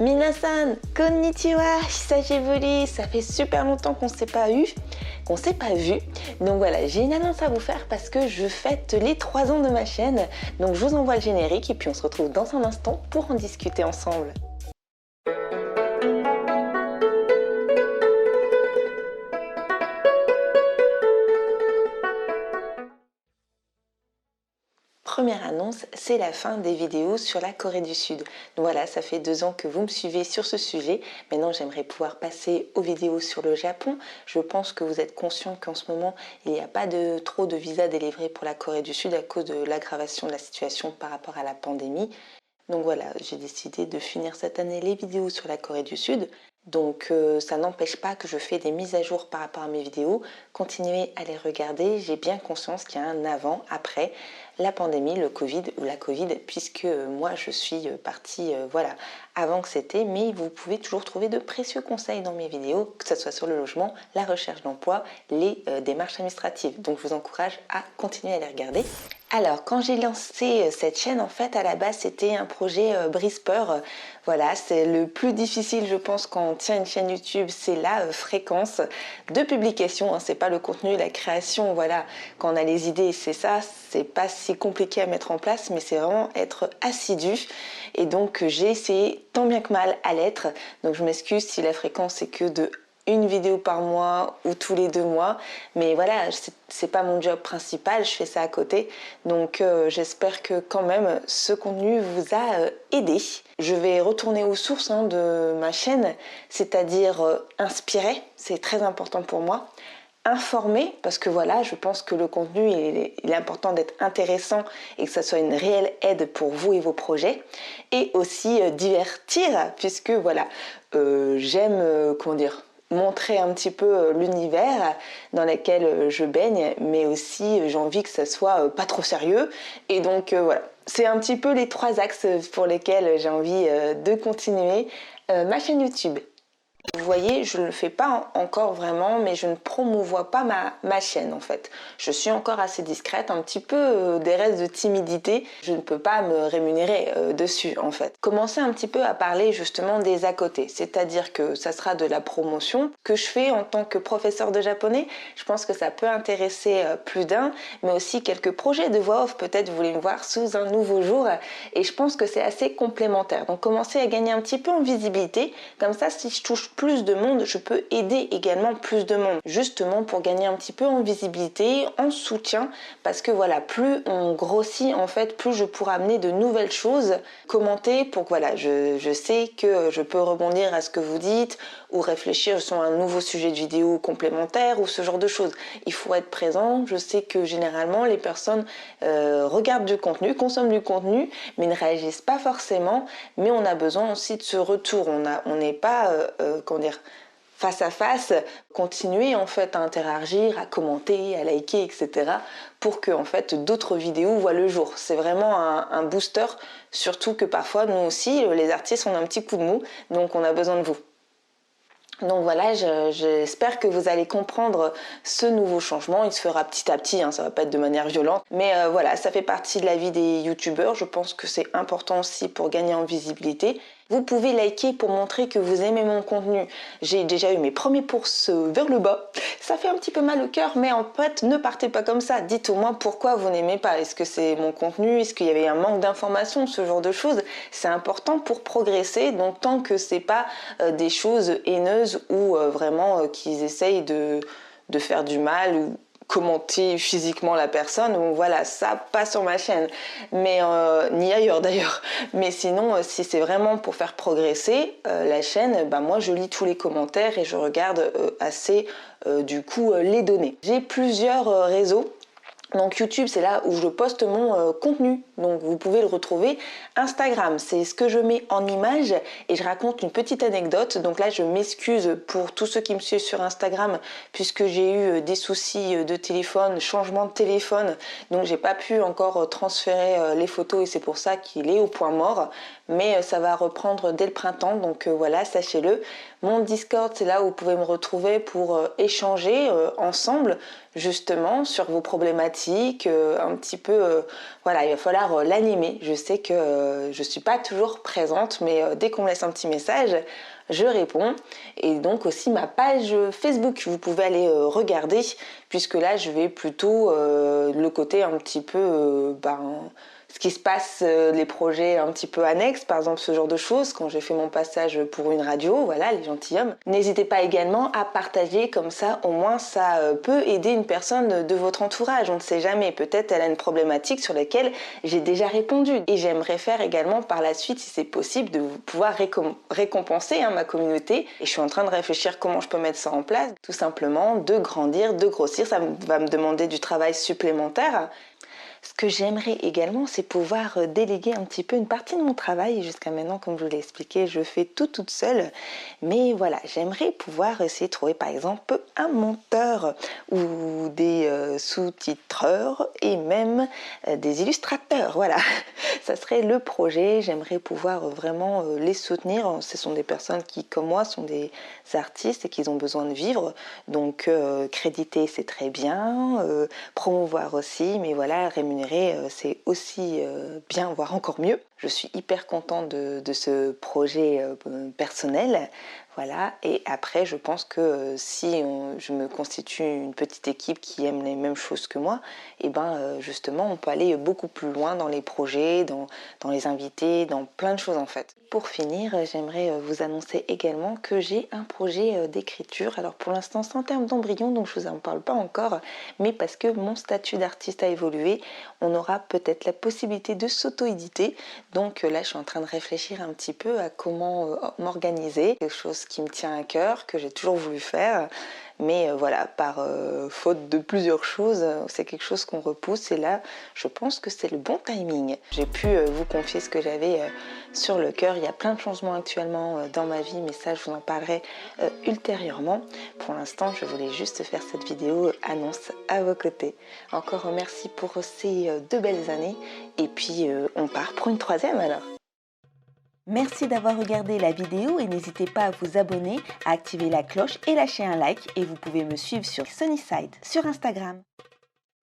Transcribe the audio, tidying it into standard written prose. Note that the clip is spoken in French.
Minasan, konnichiwa, hisashiburi, ça fait super longtemps qu'on s'est pas vu. Donc voilà, j'ai une annonce à vous faire parce que je fête les 3 ans de ma chaîne. Donc je vous envoie le générique et puis on se retrouve dans un instant pour en discuter ensemble. Première annonce, c'est la fin des vidéos sur la Corée du Sud. Donc voilà, ça fait 2 ans que vous me suivez sur ce sujet. Maintenant, j'aimerais pouvoir passer aux vidéos sur le Japon. Je pense que vous êtes conscient qu'en ce moment, il n'y a pas trop de visas délivrés pour la Corée du Sud à cause de l'aggravation de la situation par rapport à la pandémie. Donc voilà, j'ai décidé de finir cette année les vidéos sur la Corée du Sud. Donc ça n'empêche pas que je fais des mises à jour par rapport à mes vidéos. Continuez à les regarder, j'ai bien conscience qu'il y a un avant, après la pandémie, le Covid ou la Covid, puisque moi je suis partie voilà, avant que c'était, mais vous pouvez toujours trouver de précieux conseils dans mes vidéos, que ce soit sur le logement, la recherche d'emploi, les démarches administratives. Donc je vous encourage à continuer à les regarder. Alors, quand j'ai lancé cette chaîne, en fait, à la base, c'était un projet Brispeur. Voilà, c'est le plus difficile, je pense, quand on tient une chaîne YouTube, c'est la fréquence de publication. C'est pas le contenu, la création, voilà. Quand on a les idées, c'est ça. C'est pas si compliqué à mettre en place, mais c'est vraiment être assidu. Et donc, j'ai essayé tant bien que mal à l'être. Donc, je m'excuse si la fréquence c'est que de une vidéo par mois ou tous les 2 mois, mais voilà, c'est pas mon job principal, je fais ça à côté, donc j'espère que quand même ce contenu vous a aidé. Je vais retourner aux sources de ma chaîne, c'est-à-dire inspirer, c'est très important pour moi, informer, parce que voilà, je pense que le contenu il est important d'être intéressant et que ça soit une réelle aide pour vous et vos projets, et aussi divertir, puisque voilà, j'aime, comment dire, montrer un petit peu l'univers dans lequel je baigne, mais aussi j'ai envie que ça soit pas trop sérieux, et donc voilà, c'est un petit peu les 3 axes pour lesquels j'ai envie de continuer ma chaîne YouTube. Vous voyez, je ne le fais pas encore vraiment, mais je ne promouvois pas ma chaîne en fait. Je suis encore assez discrète, un petit peu des restes de timidité. Je ne peux pas me rémunérer dessus en fait. Commencer un petit peu à parler justement des à côté, c'est-à-dire que ça sera de la promotion que je fais en tant que professeur de japonais. Je pense que ça peut intéresser plus d'un, mais aussi quelques projets de voix off. Peut-être vous voulez me voir sous un nouveau jour, et je pense que c'est assez complémentaire. Donc commencer à gagner un petit peu en visibilité, comme ça si je touche plus de monde, je peux aider également plus de monde, justement pour gagner un petit peu en visibilité, en soutien, parce que voilà, plus on grossit en fait, plus je pourrai amener de nouvelles choses, commenter pour que voilà, je sais que je peux rebondir à ce que vous dites, ou réfléchir sur un nouveau sujet de vidéo complémentaire, ou ce genre de choses. Il faut être présent. Je sais que généralement les personnes regardent du contenu, consomment du contenu, mais ne réagissent pas forcément, mais on a besoin aussi de ce retour. On n'est pas comment dire, face à face, continuer en fait à interagir, à commenter, à liker, etc. pour que en fait d'autres vidéos voient le jour. C'est vraiment un booster, surtout que parfois nous aussi, les artistes, on a un petit coup de mou, donc on a besoin de vous. Donc voilà, j'espère que vous allez comprendre ce nouveau changement. Il se fera petit à petit, ça va pas être de manière violente. Mais voilà, ça fait partie de la vie des youtubeurs. Je pense que c'est important aussi pour gagner en visibilité. Vous pouvez liker pour montrer que vous aimez mon contenu. J'ai déjà eu mes premiers pouces vers le bas. Ça fait un petit peu mal au cœur, mais en fait, ne partez pas comme ça. Dites au moins pourquoi vous n'aimez pas. Est-ce que c'est mon contenu? Est-ce qu'il y avait un manque d'informations? Ce genre de choses, c'est important pour progresser. Donc tant que c'est pas des choses haineuses ou vraiment qu'ils essayent de faire du mal ou commenter physiquement la personne, donc voilà, ça pas sur ma chaîne, mais ni ailleurs d'ailleurs. Mais sinon, si c'est vraiment pour faire progresser la chaîne, moi je lis tous les commentaires et je regarde assez du coup les données. J'ai plusieurs réseaux. Donc YouTube, c'est là où je poste mon contenu, donc vous pouvez le retrouver. Instagram, c'est ce que je mets en image et je raconte une petite anecdote. Donc là, je m'excuse pour tous ceux qui me suivent sur Instagram puisque j'ai eu des soucis de téléphone, changement de téléphone, donc j'ai pas pu encore transférer les photos et c'est pour ça qu'il est au point mort. Mais ça va reprendre dès le printemps, donc voilà, sachez-le. Mon Discord, c'est là où vous pouvez me retrouver pour échanger ensemble justement sur vos problématiques sympathique, un petit peu, voilà, il va falloir l'animer. Je sais que je suis pas toujours présente, mais dès qu'on me laisse un petit message, je réponds. Et donc aussi ma page Facebook, vous pouvez aller regarder, puisque là je vais plutôt le côté un petit peu ce qui se passe, les projets un petit peu annexes, par exemple ce genre de choses, quand j'ai fait mon passage pour une radio, voilà, les gentilshommes. N'hésitez pas également à partager, comme ça au moins ça peut aider une personne de votre entourage, on ne sait jamais, peut-être elle a une problématique sur laquelle j'ai déjà répondu. Et j'aimerais faire également par la suite, si c'est possible, de pouvoir récompenser ma communauté. Et je suis en train de réfléchir comment je peux mettre ça en place, tout simplement de grandir, de grossir, ça va me demander du travail supplémentaire. Ce que j'aimerais également, c'est pouvoir déléguer un petit peu une partie de mon travail. Jusqu'à maintenant, comme je vous l'ai expliqué, je fais tout toute seule. Mais voilà, j'aimerais pouvoir essayer de trouver par exemple un monteur ou des sous-titreurs et même des illustrateurs. Voilà, ça serait le projet. J'aimerais pouvoir vraiment les soutenir. Ce sont des personnes qui, comme moi, sont des artistes et qui ont besoin de vivre. Donc, créditer, c'est très bien. Promouvoir aussi, mais voilà, rémunérer, c'est aussi bien, voire encore mieux. Je suis hyper contente de ce projet personnel. Voilà, et après je pense que si je me constitue une petite équipe qui aime les mêmes choses que moi, et justement on peut aller beaucoup plus loin dans les projets, dans les invités, dans plein de choses en fait. Pour finir, j'aimerais vous annoncer également que j'ai un projet d'écriture. Alors pour l'instant c'est en termes d'embryon, donc je vous en parle pas encore, mais parce que mon statut d'artiste a évolué, on aura peut-être la possibilité de s'auto-éditer. Donc là je suis en train de réfléchir un petit peu à comment m'organiser, quelque chose qui me tient à cœur, que j'ai toujours voulu faire, mais voilà, par faute de plusieurs choses, c'est quelque chose qu'on repousse et là, je pense que c'est le bon timing. J'ai pu vous confier ce que j'avais sur le cœur. Il y a plein de changements actuellement dans ma vie, mais ça, je vous en parlerai ultérieurement. Pour l'instant, je voulais juste faire cette vidéo annonce à vos côtés. Encore merci pour ces 2 belles années et puis on part pour une 3e alors. Merci d'avoir regardé la vidéo et n'hésitez pas à vous abonner, à activer la cloche et lâcher un like et vous pouvez me suivre sur Sunnyside sur Instagram.